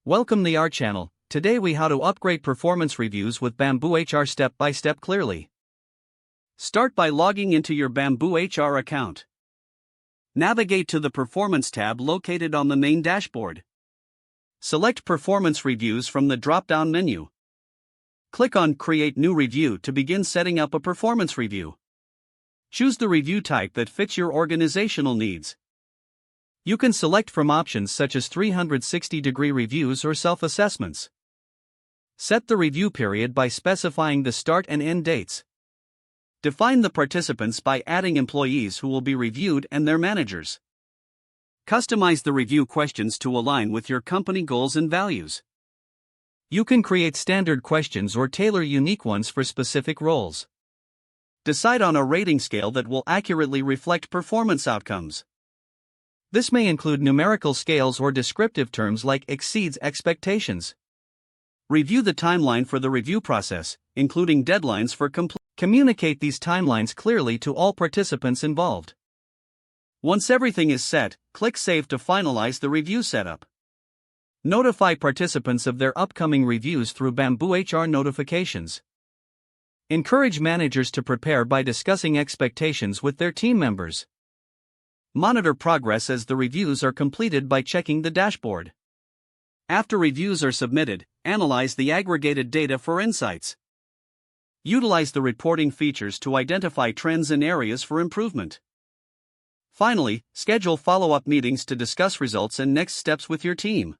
Welcome to our channel. Today we how to upgrade performance reviews with BambooHR step by step clearly. Start by logging into your BambooHR account. Navigate to the Performance tab located on the main dashboard. Select Performance Reviews from the drop-down menu. Click on Create New Review to begin setting up a performance review. Choose the review type that fits your organizational needs. You can select from options such as 360-degree reviews or self-assessments. Set the review period by specifying the start and end dates. Define the participants by adding employees who will be reviewed and their managers. Customize the review questions to align with your company goals and values. You can create standard questions or tailor unique ones for specific roles. Decide on a rating scale that will accurately reflect performance outcomes. This may include numerical scales or descriptive terms like exceeds expectations. Review the timeline for the review process, including deadlines for completion. Communicate these timelines clearly to all participants involved. Once everything is set, click Save to finalize the review setup. Notify participants of their upcoming reviews through BambooHR notifications. Encourage managers to prepare by discussing expectations with their team members. Monitor progress as the reviews are completed by checking the dashboard. After reviews are submitted, analyze the aggregated data for insights. Utilize the reporting features to identify trends and areas for improvement. Finally, schedule follow-up meetings to discuss results and next steps with your team.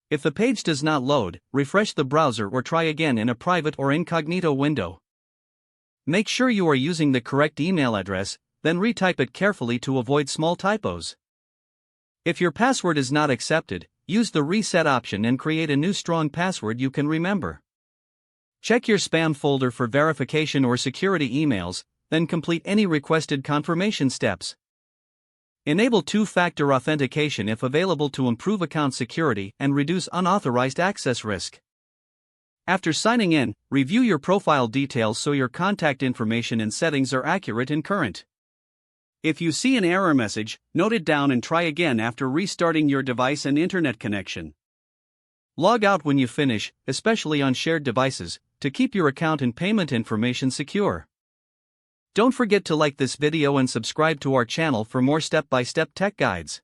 If the page does not load, refresh the browser or try again in a private or incognito window. Make sure you are using the correct email address, then retype it carefully to avoid small typos. If your password is not accepted, use the reset option and create a new strong password you can remember. Check your spam folder for verification or security emails, then complete any requested confirmation steps. Enable two-factor authentication if available to improve account security and reduce unauthorized access risk. After signing in, review your profile details so your contact information and settings are accurate and current. If you see an error message, note it down and try again after restarting your device and internet connection. Log out when you finish, especially on shared devices, to keep your account and payment information secure. Don't forget to like this video and subscribe to our channel for more step-by-step tech guides.